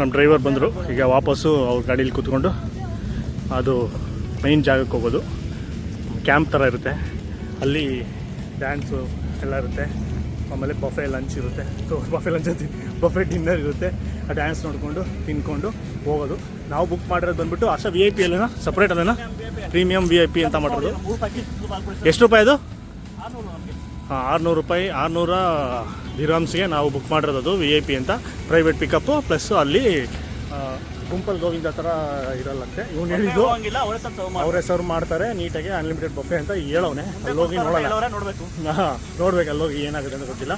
ನಮ್ಮ ಡ್ರೈವರ್ ಬಂದರು. ಈಗ ವಾಪಸ್ಸು ಅವ್ರ ಗಾಡೀಲಿ ಕೂತ್ಕೊಂಡು ಅದು ಮೈನ್ ಜಾಗಕ್ಕೆ ಹೋಗೋದು. ಕ್ಯಾಂಪ್ ಥರ ಇರುತ್ತೆ, ಅಲ್ಲಿ ಡ್ಯಾನ್ಸು ಎಲ್ಲ ಇರುತ್ತೆ. ಆಮೇಲೆ ಬಫೆ ಲಂಚ್ ಇರುತ್ತೆ. So buffet lunch buffet dinner ಇರುತ್ತೆ. ಆ ಡ್ಯಾನ್ಸ್ ನೋಡಿಕೊಂಡು ತಿನ್ಕೊಂಡು ಹೋಗೋದು. ನಾವು ಬುಕ್ ಮಾಡಿರೋದು ಬಂದುಬಿಟ್ಟು ಆಶಾ VIP ಅಲ್ಲೇನಾ, ಸಪ್ರೇಟ್ ಅಲ್ಲೇನಾ, ಪ್ರೀಮಿಯಂ VIP ಅಂತ ಮಾಡಿರೋದು. ಎಷ್ಟು ರೂಪಾಯಿ ಅದು? 600 ರೂಪಾಯಿ. 600 ದಿರ್ಹಮ್ಸ್ಗೆ ನಾವು ಬುಕ್ ಮಾಡಿರೋದು. ಅದು VIP ಅಂತ, ಪ್ರೈವೇಟ್ ಪಿಕಪ್ಪು. ಪ್ಲಸ್ಸು ಅಲ್ಲಿ ಗುಂಪಲ್ ಗೋವಿಂದ ಥರ ಇರಲ್ಲಂತೆ. ಇವ್ನು ಹೇಳಿದ್ದು ಅವರೇ ಸರ್ವ್ ಮಾಡ್ತಾರೆ ನೀಟಾಗಿ, ಅನ್ಲಿಮಿಟೆಡ್ ಬಫೆ ಅಂತ ಹೇಳೋನೆ. ಅಲ್ಲೋಗಿ ನೋಡ್ಬೇಕು ಅಲ್ಲೋಗಿ ಏನಾಗುತ್ತೆ ಅಂತ ಗೊತ್ತಿಲ್ಲ.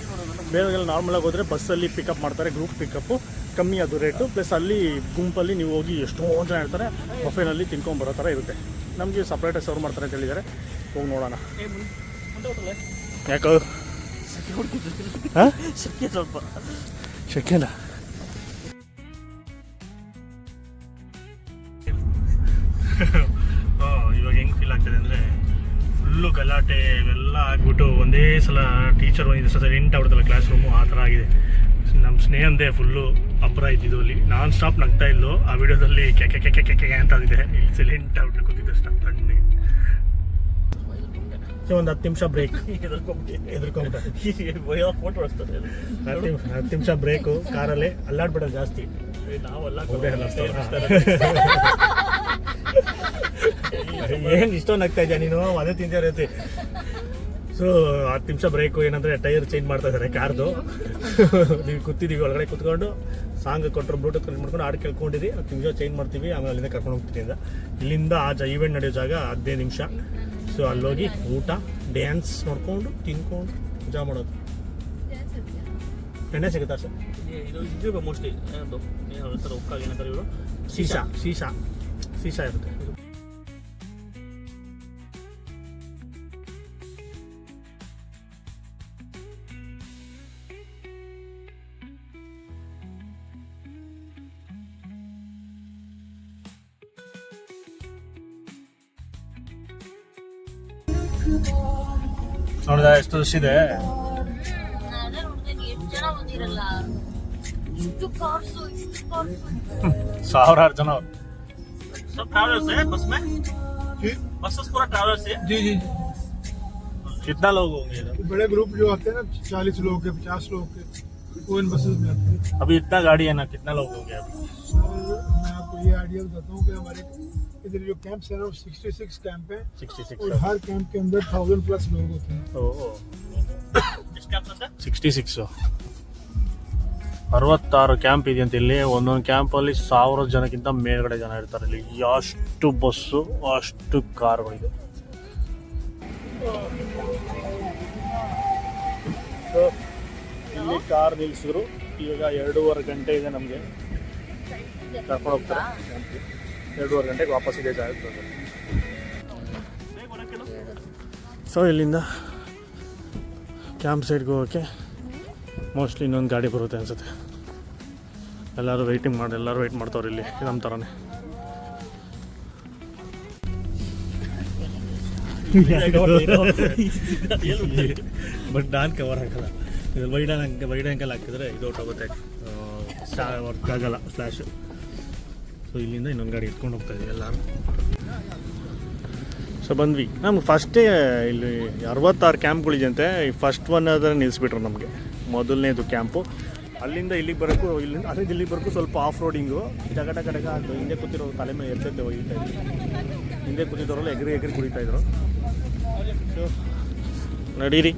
ಬೇರೆಲ್ಲ ನಾರ್ಮಲಾಗಿ ಹೋದರೆ ಬಸ್ಸಲ್ಲಿ ಪಿಕಪ್ ಮಾಡ್ತಾರೆ, ಗ್ರೂಪ್ ಪಿಕಪ್ಪು, ಕಮ್ಮಿ ಅದು ರೇಟು. ಪ್ಲಸ್ ಅಲ್ಲಿ ಗುಂಪಲ್ಲಿ ನೀವು ಹೋಗಿ ಎಷ್ಟೊಂದು ಜನ ಇರ್ತಾರೆ, ಬಫೆನಲ್ಲಿ ತಿನ್ಕೊಂಬರೋ ಥರ ಇರುತ್ತೆ. ನಮಗೆ ಸಪ್ರೇಟಾಗಿ ಸರ್ವ್ ಮಾಡ್ತಾರೆ ಅಂತ ಹೇಳಿದ್ದಾರೆ. ಹೋಗಿ ನೋಡೋಣ. ಯಾಕೋ ಸ್ವಲ್ಪ ಶಕ್ಯನ ಇವಾಗ ಹೆಂಗೆ ಫೀಲ್ ಆಗ್ತದೆ ಅಂದರೆ, ಫುಲ್ಲು ಗಲಾಟೆ ಇವೆಲ್ಲ ಆಗ್ಬಿಟ್ಟು ಒಂದೇ ಸಲ ಟೀಚರ್ ಒಂದಿದ್ದು ಸೈಲೆಂಟ್ ಆಗ್ಬಿಡ್ತಲ್ಲ ಕ್ಲಾಸ್ ರೂಮು, ಆ ಥರ ಆಗಿದೆ. ನಮ್ಮ ಸ್ನೇಹಂದೇ ಫುಲ್ಲು ಅಬ್ಬರ ಇದ್ದಿದ್ದು. ಅಲ್ಲಿ ನಾನ್ ಸ್ಟಾಪ್ ನಗ್ತಾ ಇಲ್ಲು. ಆ ವಿಡಿಯೋದಲ್ಲಿ ಕೆಕೆ ಅಂತ ಆಗಿದೆ. ಇಲ್ಲಿ ಸೈಲೆಂಟ್ ಆಗ್ಬಿಟ್ಟು ಕೂತಿದ್ದು ಅಷ್ಟು ತಣ್ಣಗೆ. ಒಂದು 10 ನಿಮಿಷ ಬ್ರೇಕ್. ಎದ್ರಕೊಂಬಿಟ್ಟೆ 10 ನಿಮಿಷ ಬ್ರೇಕು. ಕಾರಲ್ಲಿ ಅಲ್ಲಾಡ್ಬಿಡೋದು ಜಾಸ್ತಿ. ನಾವೆಲ್ಲ ಏನು ಇಷ್ಟೊಂದು ಆಗ್ತಾ ಇದೆಯಾ ನೀನು? ಅದೇ ತಿಂತಿರೈತಿ. ಸೊ 10 ನಿಮಿಷ ಬ್ರೇಕು. ಏನಂದರೆ ಟೈರ್ ಚೇಂಜ್ ಮಾಡ್ತಾ ಇದ್ದಾರೆ ಕಾರ್ದು. ನೀವು ಕೂತಿದ್ದೀವಿ ಒಳಗಡೆ ಕೂತ್ಕೊಂಡು, ಸಾಂಗ್ ಕೊಟ್ಟರು, ಬ್ಲೂಟೂತ್ ಕನೆಕ್ಟ್ ಮಾಡ್ಕೊಂಡು ಹಾಡು ಕೇಳ್ಕೊಂಡಿದ್ದೀವಿ. 10 ನಿಮಿಷ ಚೇಂಜ್ ಮಾಡ್ತೀವಿ, ಆಮೇಲೆ ಅಲ್ಲಿಂದ ಕರ್ಕೊಂಡು ಹೋಗ್ತೀನಿ. ಇಲ್ಲಿಂದ ಆ ಈವೆಂಟ್ ನಡೆಯೋ ಜಾಗ 15 ನಿಮಿಷ. ಸೊ ಅಲ್ಲೋಗಿ ಊಟ, ಡ್ಯಾನ್ಸ್ ನೋಡ್ಕೊಂಡು ತಿನ್ಕೊಂಡು ಮಜಾ ಮಾಡೋದು. ಎಣ್ಣೆ ಸಿಗುತ್ತಾ ಸರ್? ಇದು ಮೋಸ್ಟ್ಲಿ ಉಪ್ಪಾಗಿ ಏನಂತಾರೆ ಇವರು, ಸೀಸಾ ಇರುತ್ತೆ. ನೋಡಿದ ಎಷ್ಟು ರಶ್ ಇದೆ. ಸಾವಿರಾರು ಜನ. कितना लोग होंगे? बड़े ग्रुप जो आते हैं ना, 40 लोग के, 50 लोग के, वो इन बसेस में आते हैं. अभी इतना गाड़ी है ना, कितना लोग होंगे अभी? मैं आपको ये आइडिया बताता हूँ कि हमारे इधर जो कैंप्स है ना, 66 कैंप है. 66 और हर कैंप के अंदर 1000+ लोग होते हैं. 66 66 ಕ್ಯಾಂಪ್ ಇದೆಯಂತ. ಇಲ್ಲಿ ಒಂದೊಂದು ಕ್ಯಾಂಪಲ್ಲಿ 1000 ಜನಕ್ಕಿಂತ ಮೇಲ್ಗಡೆ ಜನ ಇರ್ತಾರೆ. ಇಲ್ಲಿ ಅಷ್ಟು ಬಸ್ಸು, ಅಷ್ಟು ಕಾರುಗಳಿದೆ. ಸೊ ಇಲ್ಲಿ ಕಾರ್ ನಿಲ್ಲಿಸಿದ್ರು. ಈಗ 2.5 ಗಂಟೆ ಇದೆ ನಮಗೆ. ಕರ್ಕೊಂಡು ಹೋಗ್ತಾರೆ. 2.5 ಗಂಟೆಗೆ ವಾಪಸ್ ಇದೆ ಜಾಗಕ್ಕೆ. ಸೊ ಇಲ್ಲಿಂದ ಕ್ಯಾಂಪ್ ಸೈಡ್ಗೆ ಹೋಗೋಕ್ಕೆ ಮೋಸ್ಟ್ಲಿ ಇನ್ನೊಂದು ಗಾಡಿ ಬರುತ್ತೆ ಅನ್ಸುತ್ತೆ. ಎಲ್ಲರೂ ವೆಯ್ಟ್ ಮಾಡ್ತಾವ್ರೆ ಇಲ್ಲಿ ನಮ್ಮ ಥರನೇ. ಬಟ್ ನಾನು ಕವರ್ ಹಾಕಲ್ಲ. ಇದು ವೈಡ್ ಆ್ಯಂಕಲ್ ಹಾಕಿದ್ರೆ ಇದು ಹೊಟ್ಟೋಗುತ್ತೆ, ವರ್ಕ್ ಆಗಲ್ಲ ಫ್ಲ್ಯಾಶು. ಸೊ ಇಲ್ಲಿಂದ ಇನ್ನೊಂದು ಗಾಡಿ ಎತ್ಕೊಂಡು ಹೋಗ್ತಾ ಇದ್ದೀವಿ ಎಲ್ಲರೂ. ಸೊ ಬಂದ್ವಿ. ನಮ್ಗೆ ಫಸ್ಟೇ ಇಲ್ಲಿ 66 ಕ್ಯಾಂಪ್ಗಳಿದೆಯಂತೆ. ಫಸ್ಟ್ ಒನ್ ಅದನ್ನು ನಿಲ್ಲಿಸ್ಬಿಟ್ರು ನಮಗೆ. ಮೊದಲನೇದು ಕ್ಯಾಂಪು. ಅಲ್ಲಿಂದ ಇಲ್ಲಿಗೆ ಬರೋಕ್ಕೂ, ಅಲ್ಲಿಂದ ಇಲ್ಲಿಗೆ ಬರೋಕ್ಕೂ ಸ್ವಲ್ಪ ಆಫ್ ರೋಡಿಂಗು. ಡಗ ಅದು ಹಿಂದೆ ಕೂತಿರೋರು ತಲೆ ಮೇಲೆ ಎದ್ದೆದ್ದೆ ಒಯ್ತಾ ಇದ್ರು. ಹಿಂದೆ ಕೂತಿದ್ದವರೆಲ್ಲ ಎಗರಿ ಕುಡಿತಾಯಿದ್ರು. ಸೊ ನಡೀರಿ.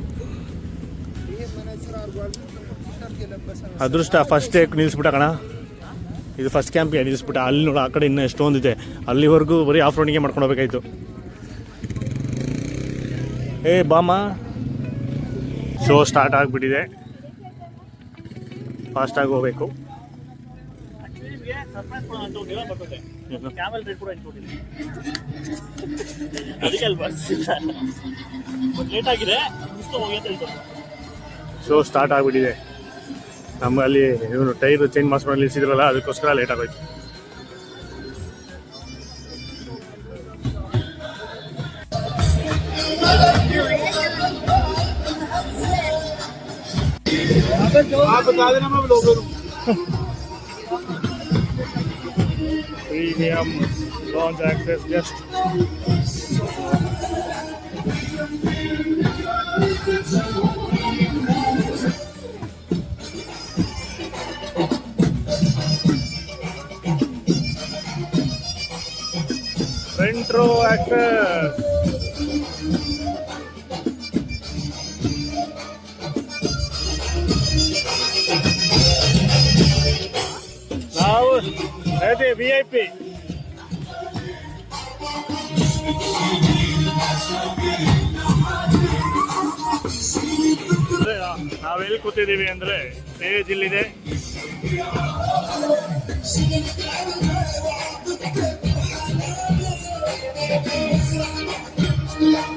ಅದೃಷ್ಟ ಫಸ್ಟೇ ನಿಲ್ಲಿಸ್ಬಿಟ್ಟ ಕಣ. ಇದು ಫಸ್ಟ್ ಕ್ಯಾಂಪಿಗೆ ನಿಲ್ಲಿಸ್ಬಿಟ್ಟ. ಅಲ್ಲಿ ನೋಡು, ಆ ಕಡೆ ಇನ್ನೂ ಎಷ್ಟೊಂದಿದೆ. ಅಲ್ಲಿವರೆಗೂ ಬರೀ ಆಫ್ ರೋಡಿಂಗೇ ಮಾಡ್ಕೊಂಡು ಹೋಗ್ಬೇಕಾಯ್ತು. ಏ ಬಾಮ. ಶೋ ಸ್ಟಾರ್ಟ್ ಆಗಿಬಿಟ್ಟಿದೆ. ಫಾಸ್ಟಾಗಿ ಹೋಗ್ಬೇಕು. ಶೋ ಸ್ಟಾರ್ಟ್ ಆಗಿಬಿಟ್ಟಿದೆ. ನಮ್ಮಲ್ಲಿ ಇವನು ಟೈರ್ ಚೇಂಜ್ ಮಾಡಿಸ್ಕೊಂಡು ನಿಲ್ಲಿಸಿದ್ರಲ್ಲ, ಅದಕ್ಕೋಸ್ಕರ ಲೇಟ್ ಆಗೋಯ್ತು. आप बता देना, मैं ब्लॉगर हूँ. Premium launch access just front row access. ನಾವು ಅದೇ VIP. ನಾವೆಲ್ಲಿ ಕೂತಿದ್ದೀವಿ ಅಂದ್ರೆ ಸ್ಟೇಜ್ ಇಲ್ಲಿದೆ.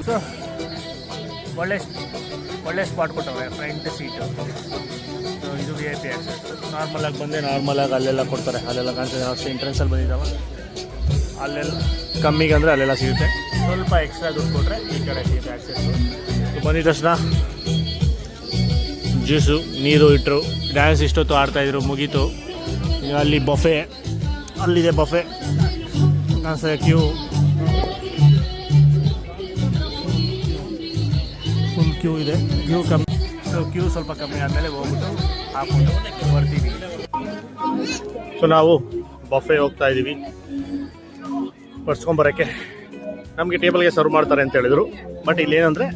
ಸೊ ಒಳ್ಳೆ ಸ್ಪಾಟ್ ಕೊಟ್ಟವ್ರೆ, ಫ್ರಂಟ್ ಸೀಟು. ಸೊ ಇದು VIP ಆಕ್ಸೆಸ್. ನಾರ್ಮಲಾಗಿ ಬಂದೆ ನಾರ್ಮಲಾಗಿ ಅಲ್ಲೆಲ್ಲ ಕೊಡ್ತಾರೆ, ಅಲ್ಲೆಲ್ಲ ಕಾಣಿಸ್ತದೆ. ಅಷ್ಟೇ ಎಂಟ್ರೆನ್ಸಲ್ಲಿ ಬಂದಿದ್ದಾವೆ, ಅಲ್ಲೆಲ್ಲ ಕಮ್ಮಿಗೆ ಅಂದರೆ ಅಲ್ಲೆಲ್ಲ ಸಿಗುತ್ತೆ. ಸ್ವಲ್ಪ ಎಕ್ಸ್ಟ್ರಾ ದುಡ್ಡು ಕೊಟ್ಟರೆ ಈ ಕಡೆ ಸಿಗುತ್ತೆ ಆಕ್ಸೆಸ್ಸು. ಬಂದಿದ್ದ ತಕ್ಷಣ ಜ್ಯೂಸು ನೀರು ಇಟ್ಟರು. ಡ್ಯಾನ್ಸ್ ಇಷ್ಟೊತ್ತು ಆಡ್ತಾಯಿದ್ರು, ಮುಗೀತು. ಈಗ ಅಲ್ಲಿ ಬಫೆ, ಅಲ್ಲಿದೆ ಬಫೆ ಕಾಣಿಸ್ತದೆ. ಕ್ಯೂ ಫುಲ್ ಕ್ಯೂ ಇದೆ. ಕ್ಯೂ ಕಮ್ಮಿ, ಸೊ ಕ್ಯೂ ಸ್ವಲ್ಪ ಕಮ್ಮಿ ಆದಮೇಲೆ ಹೋಗ್ಬಿಟ್ಟು ಹಾಕ್ಬಿಟ್ಟು ಬರ್ತೀವಿ. ಸೊ ನಾವು ಬಫೆ ಹೋಗ್ತಾ ಇದ್ದೀವಿ ಬರ್ಸ್ಕೊಂಬರೋಕ್ಕೆ. ನಮಗೆ ಟೇಬಲ್ಗೆ ಸರ್ವ್ ಮಾಡ್ತಾರೆ ಅಂತ ಹೇಳಿದರು. ಬಟ್ ಇಲ್ಲೇನಂದರೆ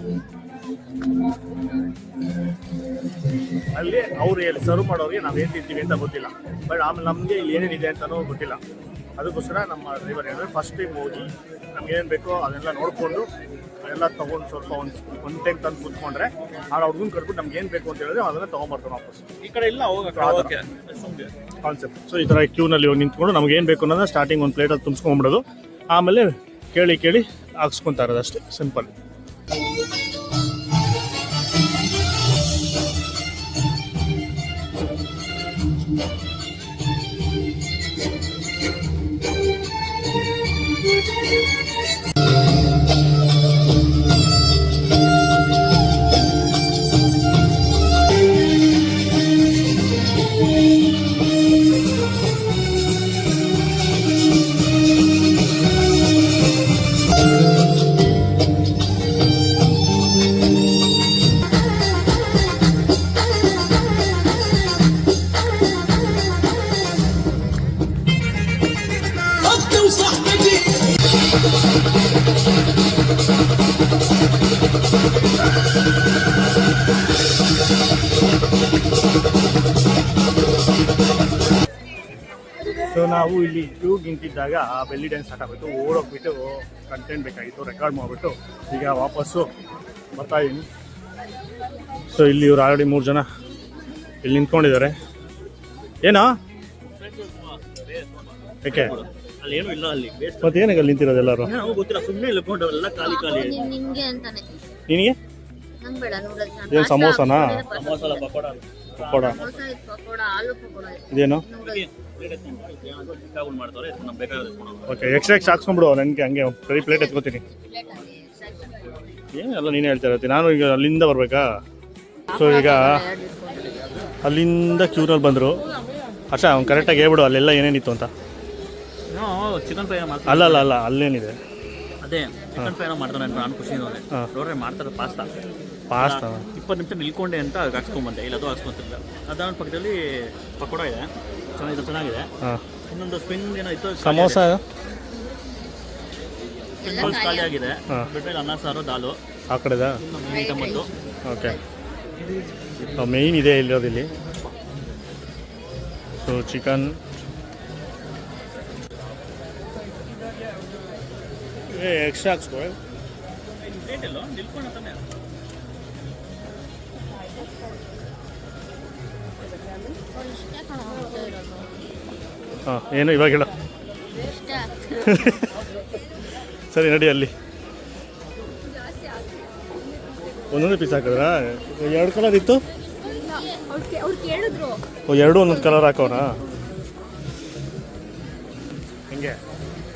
ಅಲ್ಲಿ ಅವ್ರು ಹೇಳಿ ಸರ್ವ್ ಮಾಡೋರಿಗೆ ನಾವು ಏನು ತಿಂತೀವಿ ಅಂತ ಗೊತ್ತಿಲ್ಲ. ಬಟ್ ಆಮೇಲೆ ನಮಗೆ ಇಲ್ಲಿ ಏನೇನಿದೆ ಅಂತಲೂ ಗೊತ್ತಿಲ್ಲ. ಅದಕ್ಕೋಸ್ಕರ ನಮ್ಮ ಡ್ರೈವರ್ ಹೇಳಿದ್ರೆ ಫಸ್ಟ್ ಟೈಮ್ ಹೋಗಿ ನಮ್ಗೇನು ಬೇಕೋ ಅದನ್ನೆಲ್ಲ ನೋಡಿಕೊಂಡು ಅದೆಲ್ಲ ತೊಗೊಂಡು ಸ್ವಲ್ಪ ಒಂದು ಟೈಮ್ ತಂದು ಕೂತ್ಕೊಂಡ್ರೆ ಆ ಹುಡುಗನ ಕರ್ಬಿಟ್ಟು ನಮ್ಗೆ ಏನು ಬೇಕು ಅಂತ ಹೇಳಿದ್ರೆ ಅದನ್ನು ತೊಗೊಂಬರ್ತಾರೆ ವಾಪಸ್. ಈ ಕಡೆ ಇಲ್ಲ ಹೋಗೋಕ್ಕೆ ಕಾನ್ಸೆಪ್ಟ್. ಸೊ ಈ ಥರ ಕ್ಯೂನಲ್ಲಿ ಹೋಗಿ ನಿಂತ್ಕೊಂಡು ನಮ್ಗೆ ಏನು ಬೇಕು ಅನ್ನೋದನ್ನ ಸ್ಟಾರ್ಟಿಂಗ್ ಒಂದು ಪ್ಲೇಟಲ್ಲಿ ತುಂಬಿಸ್ಕೊಂಬಿಡೋದು. ಆಮೇಲೆ ಕೇಳಿ ಹಾಕ್ಸ್ಕೊತಾ ಇರೋದು ಅಷ್ಟೇ, ಸಿಂಪಲ್. ಸೊ ನಾವು ಇಲ್ಲಿ ಕ್ಯೂ ನಿಂತಿದ್ದಾಗ ಬೆಲ್ಲಿ ಡ್ಯಾನ್ಸ್ ಸ್ಟಾರ್ಟ್ ಆಗೋಯ್ತು. ಓಡೋಗ್ಬಿಟ್ಟು ಕಂಟೆಂಟ್ ಬೇಕಾಗಿತ್ತು, ರೆಕಾರ್ಡ್ ಮಾಡಿಬಿಟ್ಟು ಈಗ ವಾಪಸ್ಸು ಬರ್ತಾಯಿದ್ದೀನಿ. ಸೊ ಇಲ್ಲಿ ಇವ್ರು ಆಲ್ರೆಡಿ 3 ಜನ ಇಲ್ಲಿ ನಿಂತ್ಕೊಂಡಿದ್ದಾರೆ. ಏನೋ ಯಾಕೆ ಅಲ್ಲಿ ಏನೂ ಇಲ್ಲ, ಅಲ್ಲಿ ಮತ್ತೆ ಏನಕ್ಕೆ ಅಲ್ಲಿ ನಿಂತಿರೋದು ಎಲ್ಲರೂ? ಗೊತ್ತಿಲ್ಲ, ಸುಮ್ಮನೆ ಇಳ್ಕೊಂಡು ಎಲ್ಲ ಖಾಲಿ ನಿನ್ಗೆ ಅಂತಾನೆ. ನಿನಗೆ ನಂಗೆ ಬೇಡ ನೂಡಲ್ಸ್. ಏನು ಸಮೋಸನಾ? ಸಮೋಸ ಪಕೋಡ ಪಕೋಡ ಸಮೋಸ ಇದು ಪಕೋಡ, ಆಲೂ ಪಕೋಡ ಇದೇನು? ಮಾಡ್ತಾರೆ, ನಮ್ಗೆ ಬೇಕಾದ್ರೆ ಓಕೆ, ಎಕ್ಸ್ಟ್ರಾ ಹಾಕ್ಸ್ಕೊಂಡ್ಬಿಡು. ನನಗೆ ಹಂಗೆ ಸರಿ ಪ್ಲೇಟ್ ಎತ್ಕೋತೀನಿ. ಏನೆಲ್ಲ ನೀನೇ ಹೇಳ್ತಾ ಇರ್ತೀನಿ, ನಾನು ಈಗ ಅಲ್ಲಿಂದ ಬರಬೇಕಾ? ಸೊ ಈಗ ಅಲ್ಲಿಂದ ಕ್ಯೂನಲ್ಲಿ ಬಂದರು. ಅಷ್ಟೇ, ಅವ್ನು ಕರೆಕ್ಟಾಗಿ ಹೇಳ್ಬಿಡು ಅಲ್ಲೆಲ್ಲ ಏನೇನಿತ್ತು ಅಂತ. ಚಿಕನ್ ಫ್ರೈ ಅಲ್ಲ ಅಲ್ಲೇನಿದೆ? ಅದೇ ಚಿಕನ್ ಫ್ರೈ ಮಾಡ್ತಾನೆ ಅಂತ ನಾನು ಖುಷಿ ನೋಡ್ರೆ ಮಾಡ್ತಾರೆ. ಪಾಸ್ತಾ 20 ನಿಮಿಷ ನಿಲ್ಕೊಂಡೆ ಅಂತ ಹಾಕ್ಸ್ಕೊಂಬಂದೆ, ಇಲ್ಲ ಅದು ಹಾಕ್ಸ್ಕೊಂತಿಲ್ಲ. ಅದಾದ ಪಕ್ಕದಲ್ಲಿ ಪಕೋಡ ಇದೆ, ಚೆನ್ನಾಗಿದೆ. ಇನ್ನೊಂದು ಸ್ಪಿನ್ ಏನೋ ಇತ್ತು, ಸಮೋಸ ಖಾಲಿ ಆಗಿದೆ. ಬಿಟ್ಟರೆ ಅನ್ನ ಸಾರು ದಾಲು ಆ ಕಡೆದ ಐಟಮ್ ಬಂತು. ಓಕೆ, ಮೇಯ್ನ್ ಇದೆ ಇಲ್ಲಿರೋದಿಲ್ಲಿ. ಸೊ ಚಿಕನ್ ಎಕ್ಸ್ಟ್ರಾ ಹಾಕ್ಸ್ಕೊ. ಹಾಂ, ಏನು ಇವಾಗ ಹೇಳ. ಸರಿ ನಡಿ, ಅಲ್ಲಿ ಒಂದೊಂದೇ ಪೀಸ್ ಹಾಕಿದ್ರಾ? 2 ಕಲರ್ ಇತ್ತು, ಎರಡು ಒಂದೊಂದು ಕಲರ್ ಹಾಕೋನಾ? ಹಿಂಗೆ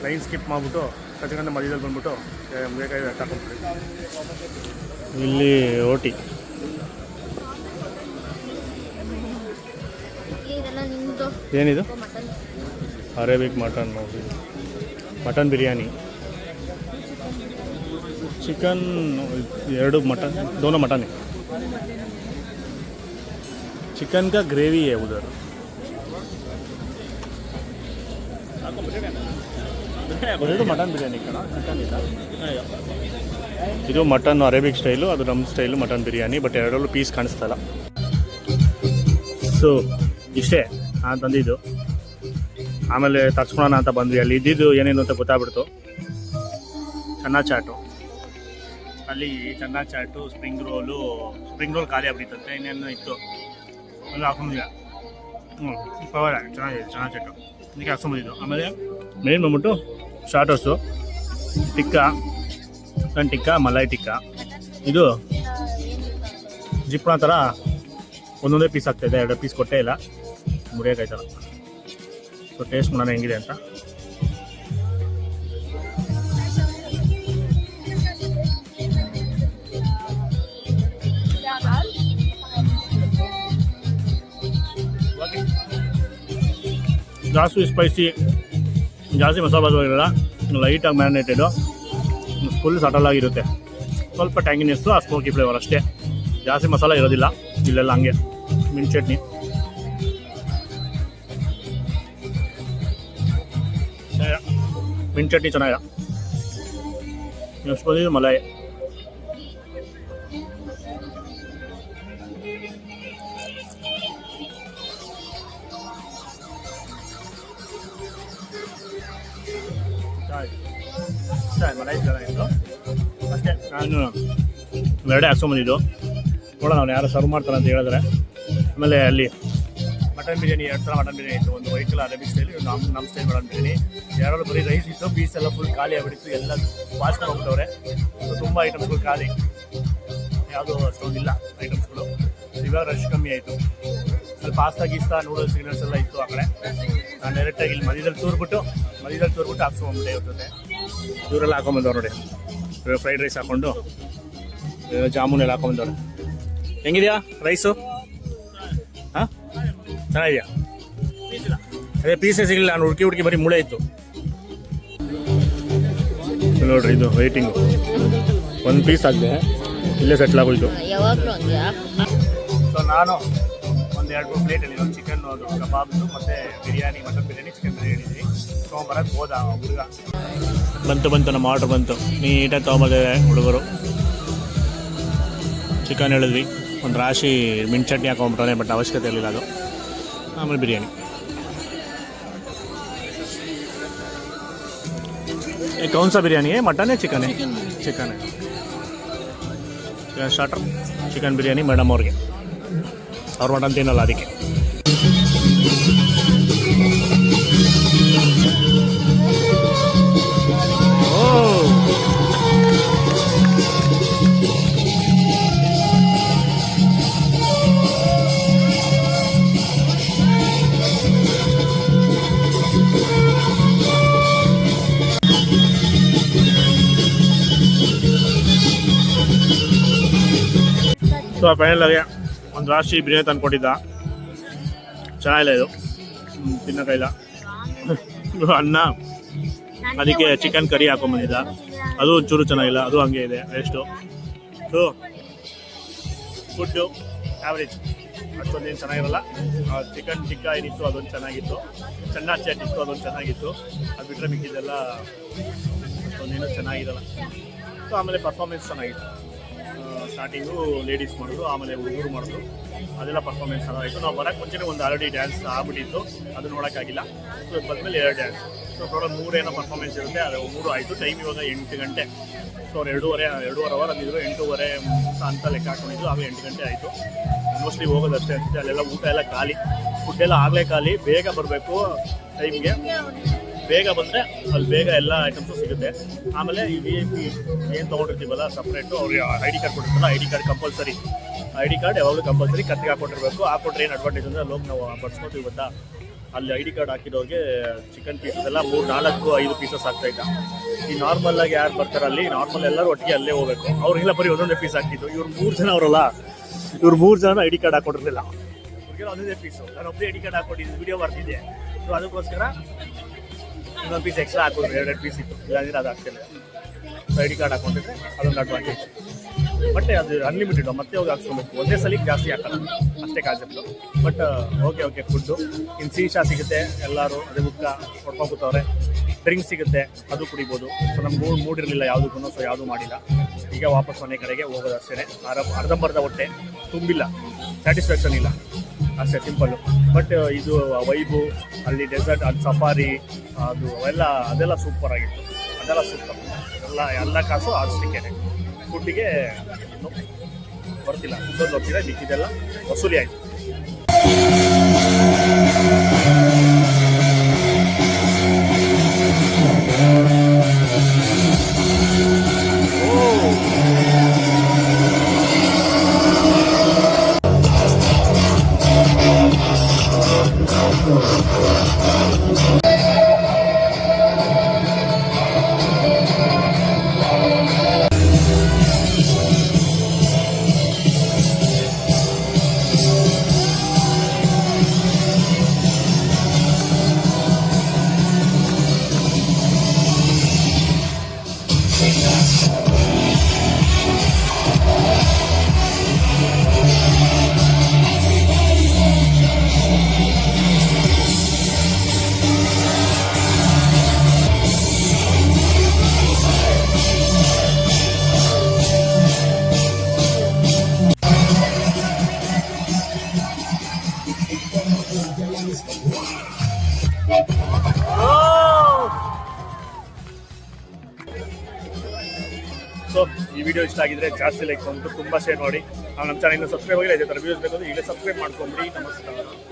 ಲೈನ್ ಸ್ಕಿಪ್ ಮಾಡಿಬಿಟ್ಟು ಕಚ್ಕಂದ ಮಧ್ಯದಲ್ಲಿ ಬಂದ್ಬಿಟ್ಟು ಬೇಕಾಗಿ ಹಾಕೊಂಡ್ಬಿಡಿ. ಇಲ್ಲಿ ಓಟಿ ಏನಿದು? ಅರೇಬಿಕ್ ಮಟನ್ ನೋಡಿ, ಮಟನ್ ಬಿರಿಯಾನಿ, ಚಿಕನ್ 2 मटन, दोनों मटन है। चिकन का ग्रेवी है उधर। ಇದು ಮಟನ್ ಬಿರಿಯಾನಿ ಕಣ, ಚಿಕನ್ ಇಲ್ಲ ಇದು ಮಟನ್ ಅರೇಬಿಕ್ ಸ್ಟೈಲು, ಅದು ನಮ್ಮ ಸ್ಟೈಲು ಮಟನ್ ಬಿರಿಯಾನಿ. ಬಟ್ ಎರಡರಲ್ಲೂ ಪೀಸ್ ಕಾಣಿಸ್ತಾ ಇಲ್ಲ. ಸೊ ಇಷ್ಟೇ ನಾನು ತಂದಿದ್ದು. ಆಮೇಲೆ ತರ್ಸ್ಕೊಳೋಣ ಅಂತ ಬಂದ್ವಿ. ಅಲ್ಲಿ ಇದ್ದಿದ್ದು ಏನೇನು ಅಂತ ಗೊತ್ತಾಗ್ಬಿಡ್ತು. ಚೆನ್ನ ಚಾಟು, ಅಲ್ಲಿ ಚೆನ್ನ ಚಾಟು, ಸ್ಪ್ರಿಂಗ್ ರೋಲ್ ಖಾಲಿ ಆಗ್ಬಿಟ್ಟಿತ್ತಂತೆ. ಇನ್ನೇನು ಇತ್ತು ಅಲ್ಲಿ ಹಾಕೊಂಡಿಲ್ಲ. ಪರವಾಗಿಲ್ಲ, ಚೆನ್ನಾಗಿದೆ ಚೆನ್ನ ಚಾಟು, ಇದಕ್ಕೆ ಹಾಕ್ಸ್ಕೊಂಬಂದಿದ್ದು. ಆಮೇಲೆ ಮೇನ್ ಬಂದ್ಬಿಟ್ಟು ಸ್ಟಾರ್ಟರ್ಸು, ಟಿಕ್ಕಾ, ಚಿಕನ್ ಟಿಕ್ಕಾ, ಮಲಾಯ್ ಟಿಕ್ಕಾ. ಇದು ಜಿಪ್ಣ ಥರ ಒಂದೊಂದೇ ಪೀಸ್ ಆಗ್ತಾಯಿದೆ, 2 ಪೀಸ್ ಕೊಟ್ಟೇ ಇಲ್ಲ, ಮುರಿಯೋಕ್ಕಾಯ್ತಲ್ಲ. ಸೊ ಟೇಸ್ಟ್ ಮಾಡೋಣ ಹೆಂಗಿದೆ ಅಂತ. ಜಾಸ್ತಿ ಸ್ಪೈಸಿ, ಜಾಸ್ತಿ ಮಸಾಲೆ ಇರಲ್ಲ, ಲೈಟಾಗಿ ಮ್ಯಾರಿನೇಟೆಡು, ಫುಲ್ ಸಟಲ್ ಆಗಿರುತ್ತೆ. ಸ್ವಲ್ಪ ಟ್ಯಾಂಗಿನೆಸ್ಸು, ಆ ಸ್ಮೋಕಿ ಫ್ಲೇವರ್ ಅಷ್ಟೇ, ಜಾಸ್ತಿ ಮಸಾಲೆ ಇರೋದಿಲ್ಲ ಇಲ್ಲೆಲ್ಲ. ಹಂಗೆ ಮಿಂಟ್ ಚಟ್ನಿ, ಮಿಂಟ್ ಚಟ್ನಿ ಚೆನ್ನಾಗಿದೆ. ನೆಕ್ಸ್ಟ್ ಬಂದಿದ್ದು ಮಲಾಯ್. ಮಲಾಯ್ ಚೆನ್ನಾಗಿತ್ತು ಅಷ್ಟೇ. ನಾನು ಎರಡೇ ಹಾಕ್ಸ್ಕೊಂಬಂದಿದ್ದು. ನೋಡೋಣ ಅವ್ನು ಯಾರು ಸರ್ವ್ ಮಾಡ್ತಾರೆ ಅಂತ ಹೇಳಿದ್ರೆ. ಆಮೇಲೆ ಅಲ್ಲಿ ಮಟನ್ ಬಿರಿಯಾನಿ 2 ಥರ ಮಟನ್ ಬಿರಿಯಾನಿ ಇತ್ತು. ಒಂದು ವೈಟ್ ಕಲರ್ ಅರೇಬಿಕ್ ಸ್ಟೈಲ್, ನಮ್ಮ ಸ್ಟೈಲ್ ಮಟನ್ ಬಿರಿಯಾನಿ. ಎರಡರಲ್ಲೂ ಬರೀ ರೈಸ್ ಇತ್ತು, ಪೀಸ್ ಎಲ್ಲ ಫುಲ್ ಖಾಲಿ ಆಗಿಬಿಟ್ಟಿತ್ತು. ಎಲ್ಲ ಬಾಸ್ಕೊಂಡು ಹೋಗ್ತವ್ರೆ. ಸೊ ತುಂಬ ಐಟಮ್ಸ್ಗಳು ಖಾಲಿ, ಯಾವುದೂ ಅಷ್ಟೊಂದಿಲ್ಲ ಐಟಮ್ಸ್ಗಳು. ಇವಾಗ ರಶ್ ಕಮ್ಮಿ ಆಯಿತು. ಸ್ವಲ್ಪ ಪಾಸ್ತಾ ಗೀಸ್ತಾ, ನೂಡಲ್ಸ್ ಗಿಡಲ್ಸ್ ಎಲ್ಲ ಇತ್ತು ಆ ಕಡೆ. ನಾನು ಡೈರೆಕ್ಟಾಗಿ ಇಲ್ಲಿ ಮಧ್ಯದಲ್ಲಿ ತೂರ್ಬಿಟ್ಟು ಹಾಕ್ಸ್ಕೊಂಡ್ಬಿಟ್ಟೆ ಇವ್ರ ಜೊತೆ. ಇವರೆಲ್ಲ ಹಾಕೊಂಬಂದವ್ರು ನೋಡಿ. ಇವಾಗ ಫ್ರೈಡ್ ರೈಸ್ ಹಾಕ್ಕೊಂಡು ಜಾಮೂನ್ ಎಲ್ಲ ಹಾಕೊಂಬಂದವ್ರೆ. ಹೆಂಗಿದೆಯಾ ರೈಸು? ಹಾಂ ಚೆನ್ನಾಗಿದೆಯಾ? ಅದೇ ಪೀಸೇ ಸಿಗಲಿಲ್ಲ, ನಾನು ಹುಡುಕಿ ಬರೀ ಮೂಳೆ ಇತ್ತು ನೋಡ್ರಿ. ಇದು ವೆಯ್ಟಿಂಗು, 1 ಪೀಸ್ ಆಗಿದೆ, ಇಲ್ಲೇ ಸೆಟ್ಲ್ ಆಗೋಯ್ತು. ಸೊ ನಾನು ಒಂದು 2 ಪ್ಲೇಟಲ್ಲಿ ಒಂದು ಚಿಕನ್, ಅದು ಕಬಾಬ್ದು, ಮತ್ತು ಬಿರಿಯಾನಿ, ಮಟನ್ ಬಿರಿಯಾನಿ, ಚಿಕನ್ ಬಿರಿಯಾನಿ ಇದ್ವಿ. ತೊಗೊಂಬರಕ್ಕೆ ಹೋದ ಹುಡುಗ. ಬಂತು ನಮ್ಮ ಆರ್ಡ್ರ್ ಬಂತು. ನೀಟಾಗಿ ತೊಗೊಂಬಂದಿದೆ ಹುಡುಗರು. ಚಿಕನ್ ಹೇಳಿದ್ವಿ, ಒಂದು ರಾಶಿ ಮಿಂಟ್ ಚಟ್ನಿ ಹಾಕೊಂಡ್ಬಿಟ್ಟಾನೆ, ಬಟ್ ಅವಶ್ಯಕತೆ ಇರಲಿಲ್ಲ ಅದು. ಆಮೇಲೆ ಬಿರಿಯಾನಿ. कौन सा बिरयानी है, मटन है चिकन है? चिकन है. स्टार्टर चिकन बिरयानी ಮೇಡಮ್ ಅವ್ರಿಗೆ. ಅವ್ರು ಮಟನ್ ತಿನ್ನಲ್ಲ ಅದಕ್ಕೆ. ಸೊ ಫೈನಲಾಗಿ ಒಂದು ರಾಶಿ ಬಿರಿಯಾನಿ ತಂದು ಕೊಟ್ಟಿದ್ದ. ಚೆನ್ನಾಗಿಲ್ಲ ಇದು, ತಿನ್ನೋಕ್ಕಾಗಿಲ್ಲ. ಅನ್ನ, ಅದಕ್ಕೆ ಚಿಕನ್ ಕರಿ ಹಾಕೊಂಡ್ಬಂದಿದ್ದ, ಅದು ಒಂಚೂರು ಚೆನ್ನಾಗಿಲ್ಲ, ಅದು ಹಂಗೆ ಇದೆ ವೇಸ್ಟು. ಸೊ ಫುಡ್ಡು ಆ್ಯಾವ್ರೇಜ್, ಅಷ್ಟೊಂದೇನು ಚೆನ್ನಾಗಿರಲ್ಲ. ಚಿಕನ್ ಟಿಕ್ಕಾ ಏನಿತ್ತು ಅದೊಂದು ಚೆನ್ನಾಗಿತ್ತು, ಚೆನ್ನ ಚಾಟ್ ಇತ್ತು ಅದೊಂದು ಚೆನ್ನಾಗಿತ್ತು. ಅದು ಬಿಟ್ಟರೆ ಮಿಕ್ಕಿದ್ದೆಲ್ಲ ಅಷ್ಟೊಂದೇನು ಚೆನ್ನಾಗಿರಲ್ಲ. ಸೊ ಆಮೇಲೆ ಪರ್ಫಾರ್ಮೆನ್ಸ್ ಚೆನ್ನಾಗಿತ್ತು. ಸ್ಟಾರ್ಟಿಂಗು ಲೇಡೀಸ್ ಮಾಡಿದ್ರು, ಆಮೇಲೆ ಹುಡುಗರು ಮಾಡಿದ್ರು, ಅದೆಲ್ಲ ಪರ್ಫಾರ್ಮೆನ್ಸ್ ಚೆನ್ನಾಗಿತ್ತು. ನಾವು ಬರೋಕ್ಕೆ ಮುಂಚೆನೇ ಒಂದು ಆಲ್ರೆಡಿ ಡ್ಯಾನ್ಸ್ ಆಗ್ಬಿಟ್ಟಿತ್ತು, ಅದು ನೋಡೋಕ್ಕಾಗಿಲ್ಲ. ಸೊ ಬಂದಮೇಲೆ 2 ಡ್ಯಾನ್ಸ್. ಸೊ ಟೋಟಲ್ 3 ಏನೋ ಪರ್ಫಾರ್ಮೆನ್ಸ್ ಇರುತ್ತೆ, ಅದು 3 ಆಯಿತು. ಟೈಮ್ ಇವಾಗ 8 ಗಂಟೆ. ಸೊ ಅವ್ರು 2.5 ಅವರ್ ಅಂದಿದ್ರು, 8:30 ಅಂತ ಲೆಕ್ಕ ಹಾಕೊಂಡಿದ್ದು. ಆಗ 8 ಗಂಟೆ ಆಯಿತು. ಮೋಸ್ಟ್ಲಿ ಹೋಗೋದಷ್ಟೇ ಅನಿಸುತ್ತೆ. ಅಲ್ಲೆಲ್ಲ ಊಟ ಎಲ್ಲ ಖಾಲಿ, ಫುಡ್ಡೆಲ್ಲ ಆಗಲೇ ಖಾಲಿ. ಬೇಗ ಬರಬೇಕು ಟೈಮ್ಗೆ, ಬೇಗ ಬಂದರೆ ಅಲ್ಲಿ ಬೇಗ ಎಲ್ಲ ಐಟಮ್ಸು ಸಿಗುತ್ತೆ. ಆಮೇಲೆ ಈ VIP ಏನು ತೊಗೊಂಡಿರ್ತೀವಲ್ಲ ಸಪ್ರೇಟು, ಅವ್ರಿಗೆ ID ಕಾರ್ಡ್ ಕೊಟ್ಟಿರ್ತಾರಲ್ಲ, ID card compulsory. ID card ಯಾವಾಗಲೂ ಕಂಪಲ್ಸರಿ ಕತ್ತಿಗೆ ಹಾಕ್ಕೊಟ್ಟಿರ್ಬೇಕು. ಹಾಕ್ಕೊಟ್ರೆ ಏನು ಅಡ್ವಾಂಟೇಜ್ ಅಂದರೆ ಅಲ್ಲಿ ಹೋಗಿ ನಾವು ಬಡ್ಸ್ಕೊತೀವಿ ಗೊತ್ತಾ. ಅಲ್ಲಿ ID ಕಾರ್ಡ್ ಹಾಕಿದವ್ರಿಗೆ ಚಿಕನ್ ಪೀಸಸ್ ಎಲ್ಲ 3, 4, 5 ಪೀಸಸ್ ಆಗ್ತಾಯಿದ್ದ. ಈ ನಾರ್ಮಲಾಗಿ ಯಾರು ಬರ್ತಾರೆ ಅಲ್ಲಿ, ನಾರ್ಮಲ್ ಎಲ್ಲರೂ ಒಟ್ಟಿಗೆ ಅಲ್ಲೇ ಹೋಗಬೇಕು. ಅವ್ರಿಗೆಲ್ಲ ಬರೀ ಒಂದೊಂದೇ ಪೀಸ್ ಹಾಕಿದ್ದು. ಇವ್ರು 3 ಜನ ಅವರಲ್ಲ, ಇವ್ರು 3 ಜನ ID ಕಾರ್ಡ್ ಹಾಕ್ಕೊಟ್ಟಿರಲಿಲ್ಲ. ಅವ್ರಿಗೆಲ್ಲ ಒಂದೊಂದೇ ಪೀಸು. ನಾನು ಒಬ್ಬರೇ ID ಕಾರ್ಡ್ ಹಾಕ್ಕೊಟ್ಟಿದ್ದು, ವಿಡಿಯೋ ಬರ್ತಿದ್ದೆ. ಸೊ ಅದಕ್ಕೋಸ್ಕರ ಇನ್ನೊಂದು ಪೀಸ್ ಎಕ್ಸ್ಟ್ರಾ ಹಾಕಿದ್ರು, 2 ಪೀಸ್ ಇತ್ತು, ಇಲ್ಲಾಂದ್ರೆ ಅದು ಆಗ್ತಿಲ್ಲ. ಐಡಿ ಕಾರ್ಡ್ ಹಾಕೊಂಡಿದ್ರೆ ಅದೊಂದು ಅಡ್ವಾಂಟೇಜ್. ಬಟ್ ಅದು ಅನ್ಲಿಮಿಟೆಡ್, ಮತ್ತೆ ಹೋಗಿ ಹಾಕ್ಸ್ಕೊಬೇಕು, ಒಂದೇ ಸಲಿಗೆ ಜಾಸ್ತಿ ಹಾಕಲ್ಲ, ಅಷ್ಟೇ ಕಾನ್ಸೆಪ್ಟು. ಬಟ್ ಓಕೆ ಫುಡ್ಡು ಇನ್ನು ಸೀಶಾ ಸಿಗುತ್ತೆ, ಎಲ್ಲರೂ ಅದೇ ಬುಕ್ಕ ಹೊಡ್ಕೊಂಡು ಕೂತವ್ರೆ. ಡ್ರಿಂಕ್ಸ್ ಸಿಗುತ್ತೆ, ಅದು ಕುಡಿಬೋದು. ಸೊ ನಮ್ಗೆ ಮೂಡಿರಲಿಲ್ಲ ಯಾವುದಕ್ಕೂ, ಸೊ ಯಾವುದೂ ಮಾಡಿಲ್ಲ. ಈಗ ವಾಪಸ್ ಮನೆ ಕಡೆಗೆ ಹೋಗೋದು ಅಷ್ಟೇ. ಅರ್ಧಂಬರ್ಧ ಹೊಟ್ಟೆ ತುಂಬಿಲ್ಲ, ಸ್ಯಾಟಿಸ್ಫ್ಯಾಕ್ಷನ್ ಇಲ್ಲ, ಅಷ್ಟೇ ಸಿಂಪಲ್ಲು. ಬಟ್ ಇದು ವೈಬು, ಅಲ್ಲಿ ಡೆಸರ್ಟ್, ಅದು ಸಫಾರಿ, ಅದು ಅದೆಲ್ಲ ಸೂಪರ್ ಆಗಿತ್ತು. ಅದೆಲ್ಲ ಸೂಪರ್, ಎಲ್ಲ ಕಾಸು ಆಡಿಸ್ಲಿಕ್ಕೇನೆ. ಫುಡ್ಡಿಗೆ ಬರ್ತಿಲ್ಲ, ಫುಡ್ಡೊಂದು ಹೋಗ್ತಿದೆ, ಮಿಕ್ಕಿದೆಲ್ಲ ವಸೂಲಿ ಆಯಿತು. ಸೊ ಈ ವಿಡಿಯೋ ಇಷ್ಟ ಆಗಿದ್ರೆ ಜಾಸ್ತಿ ಲೈಕ್ ಬಂತು, ತುಂಬ ಶೇರ್ ಮಾಡಿ. ನಮ್ಮ ಚಾನಲ್ ಇನ್ನೂ ಸಬ್ಸ್ಕ್ರೈಬ್ ಆಗಿಲ್ಲ, ಇದೇ ಥರ ವ್ಯೂಸ್ ಬೇಕು ಈಗಲೇ ಸಬ್ಸ್ಕ್ರೈಬ್ ಮಾಡ್ಕೊಂಬಿಡಿ. ನಮಸ್ಕಾರ.